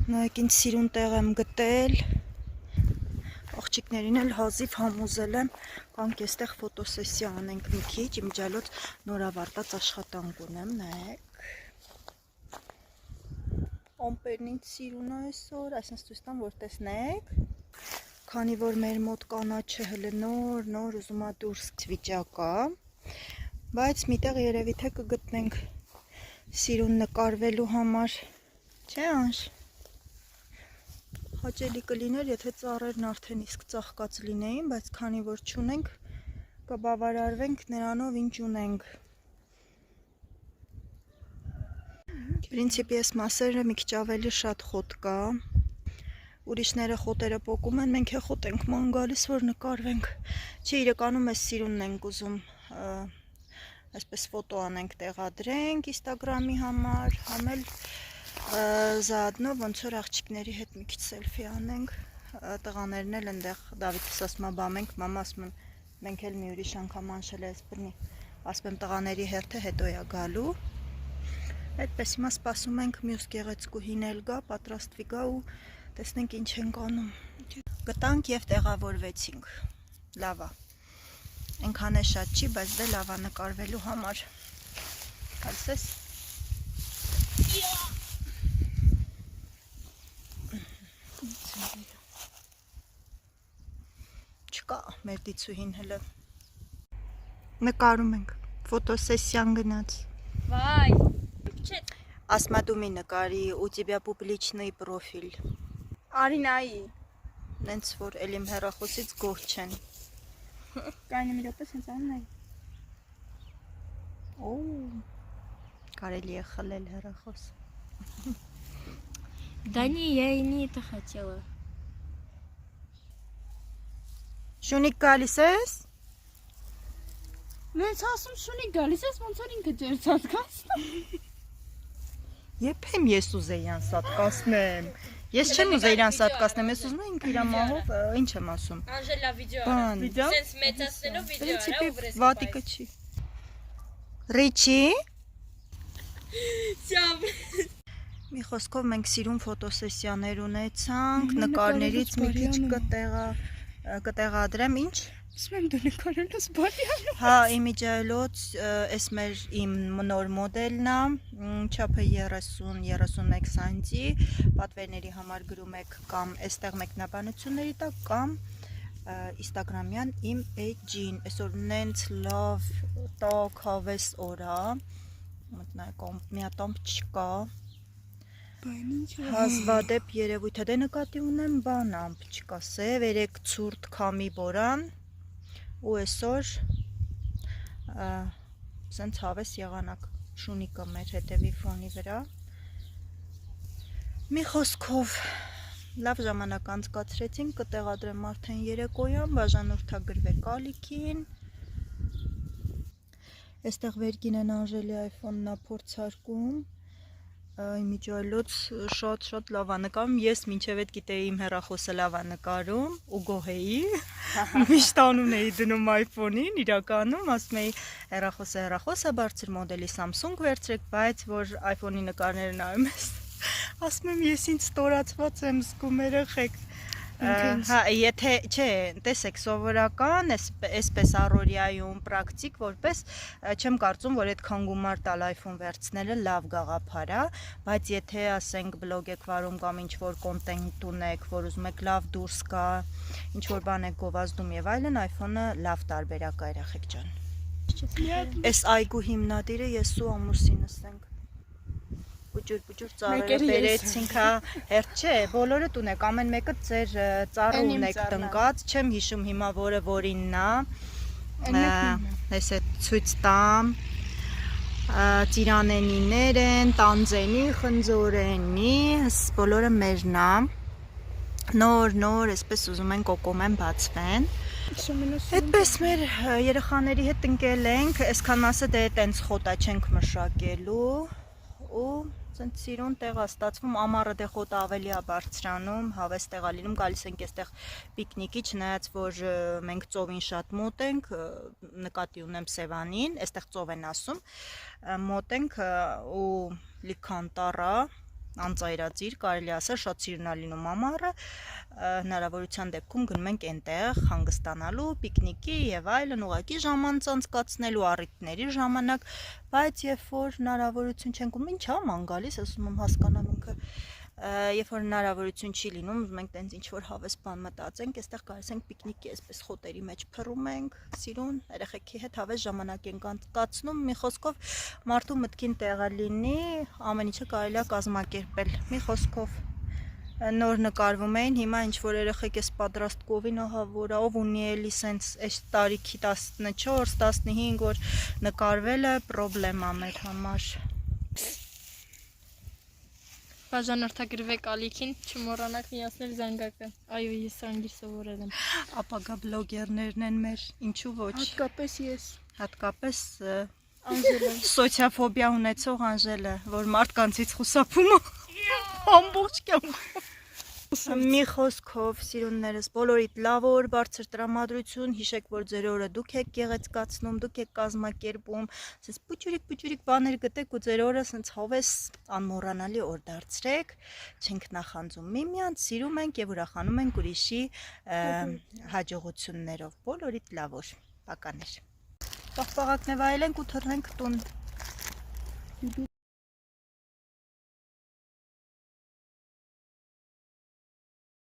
Նայեք ինչ սիրուն տեղ եմ գտել, աղջիկներին էլ հազիվ համոզել եմ, կանք եստեղ ֆոտոսեսիա անենք մի քիչ, իմջալոց նոր ավարտած աշխատանք ունեմ, նայեք, ամպերն ինչ սիրուն է այսօր, այսինքն ցույց տամ, որ տեսնեք, քանի որ մեր մոտ կանաչը հələ նոր ուզում է դուրս վիճակա, բայց միտեղ երևի թե կգտնենք սիրուն նկարվելու համար, չէ՞ Անժ։ Հաճելի կլիներ, եթե ծառերն արդեն իսկ ծաղկած լինեին, բայց քանի որ չունենք, կբավարարվենք նրանով ինչ ունենք։ Պրինցիպի այս մասերը մի քիչ ավելի շատ խոտ կա, ուրիշները խոտերը պոկում են, մենք է խոտ ենք ման գալիս, որ նկարվենք, չի իրականում այս սիրունն ենք ուզում, այսպես ֆոտո անենք տեղադրենք Instagram-ի համար, համել Զաադնո ոնց որ աղջիկների հետ մի քիչ սելֆի անենք, տղաներն էլ ընդեղ Դավիթս ասում է բա մենք, մամա ասում եմ, մենք էլ մի ուրիշ անգամ անշել ես բռնի, ասում եմ տղաների հերթը հետո է գալու, այդպես հիմա սպասում ենք մյուս գեղեցկուհին էլ գա, պատրաստվի գա ու տեսնենք ինչ ենք անում, գտանք և տեղավորվեցինք, լավ է, այնքան է շատ չի, բայց դե լավ է նկարվելու համար, հալսես չկա մեր դիցուհին հլը նկարում ենք ֆոտոսեսիան գնաց Վայ ասմադումի նկարի ու тебя պուբլիչնի պրոֆիլ Արինայի նենց որ էլ իմ հեռախոսից գոհ չեն Կայնը մի րոպե սենց անում նայի օ կարելի է խլել հեռախոս Да не, я и не это хотела. Շունիկ գալիս ես? Նենց ասում Շունիկ գալիս ես, ոնց որ ինքը ջեր ցածկացնում։ Եփեմ ես ուզեի անսատկացնեմ։ Ես չեմ ուզեի իրան սատկացնեմ, ես ուզում եմ ինքը իր մահով, ինչ եմ ասում։ Անժելա վիդեո Բան, արա։ Սենց մեծացնելով վիդեո արա ու վրես։ վատիկը չի։ Ռիչի Սյամ։ Մի խոսքով մենք սիրուն ֆոտոսեսիաներ ունեցանք, նկարներից մի քիչ կտեղադրեմ, ինչ։ Ասում եմ դու նկարելուց բարի անում։ Հա, իմիջայլոց, էս իմ նոր մոդելն է, չափը 30-31 սանտի, պատվերների համար գրում եք կամ այստեղ մեկնաբանությունների տակ կամ Instagram-յան իմ էջին, այսօր նենց լավ տաք հավես օր է, մտնայք մի հատ ամպ չկա, հազվադեպ երևույթ դե նկատի ունեմ բան ամպ չկա, սև, երեք ցուրտ քամի բորան ու այսօր սենց հավես եղանակ Շունիկը մեր հետևի ֆոնի վրա մի խոսքով լավ ժամանակ անցկացրեցինք, կտեղադրեմ արդեն երեկոյան, բաժանորդագրվեք ալիքին այստեղ վերգինեն Անժելի iPhone-ն է փորձարկում իմիջայլոց շատ լավ է նկարում, ես մինչև այդ գիտեի իմ հեռախոսը լավ է նկարում ու գոհ էի, միշտ անուն էի դնում iPhone-ին, իրականում ասում էի հեռախոսը բարձր մոդելի Samsung վերցրեք, բայց որ iPhone-ի նկարները նայում ես, ասում եմ ես ինձ ստորացված եմ զգում երեխեք, հա, եթե, չէ, տեսեք, սովորական, այսպես առօրյայում, պրակտիկ, որպես, չեմ կարծում, որ այդքան գումար տալ iPhone վերցնելը լավ գաղափար է, բայց եթե ասենք բլոգ եք վարում կամ ինչ-որ կոնտենտ ունեք, որ ուզում եք լավ դուրս գա, ինչ-որ բան եք գովազդում եւ այլն, iPhone-ը լավ տարբերակ է երեխեք ջան։ Այս այգու հիմնադիրը ես ու ամուսինս ենք։ Բուջուր ծառերը բերեցինք, հա, հերթ չէ, բոլորը տունեք, ամեն մեկը ձեր ծառը ունեք տնկած, չեմ հիշում հիմա որը որինն է, ես է ցույց տամ, ծիրանենիներ են, տանձենի, խնձորենի, բոլորը մերն է, նոր, այսպես ուզում են կոկոմեն բացվեն, այդպես մեր երեխաների հետ ընկել ենք, այսքան մասը դե տենց խոտա չենք մշակելու ու Սենց սիրուն տեղ է ստացվում, ամառը դե խոտը ավելի է բարձրանում, հավես տեղ է լինում, գալիս ենք այստեղ պիկնիկի, չնայած որ մենք ծովին շատ մոտ ենք, նկատի ունեմ Սևանին, այստեղ ծով են ասում, մոտ ենք ու լիքան տառ է, անծայրածիր, կարելի ասել, շատ սիրուն է լինում ամառը, հնարավորության դեպքում գնում ենք այնտեղ հանգստանալու, պիկնիկի եւ այլն, ուղղակի ժամանց անցկացնելու առիթների ժամանակ, բայց երբ որ հնարավորություն չենք ունում, ինչա ման գալիս, ասում եմ հասկանամ ինքը, երբ որ հնարավորություն չի լինում, ուզում ենք տենց ինչ որ հավես բան մտածենք, այստեղ կարելի ենք պիկնիկի այսպես խոտերի մեջ փռում ենք, սիրուն երեխեքի հետ հավես ժամանակ ենք անցկացնում, մի խոսքով մարդու մտքին տեղը լինի, ամեն ինչը կարելի է կազմակերպել, մի խոսքով նոր նկարվում էին, հիմա ինչ որ երեխեք էս պատրաստկովին, ահա որ ով ունի էլի սենց այս տարիքի 14-15 որ նկարվելը պրոբլեմա մեր համար։ Բաժանորդագրվեք ալիքին, չմոռանաք միացնել զանգակը։ Այո, ես անգիր սովորել եմ։ Ապագա բլոգերներն են մեր, ինչու ոչ։ Հատկապես ես։ Հատկապես Անժելը։ սոցիաֆոբիա ունեցող Անժելը, որ մարդկանցից խուսափում է ամբողջ կյանքում։ Մի խոսքով, սիրուններս, բոլորիդ լավ օր, բարձր տրամադրություն, հիշեք, որ ձեր օրը դուք եք գեղեցկացնում, դուք եք կազմակերպում, ասես պուճուրիկ բաներ գտեք ու ձեր օրը սենց հավես անմոռանալի օր դարձրեք, չենք նախանձում միմյանց, սիրում ենք եւ ուրախանում ենք ուրիշի հաջողություններով, բոլորիդ լավ օր, պականեր։ Պաղպաղակն վայելենք ու թռնենք տուն։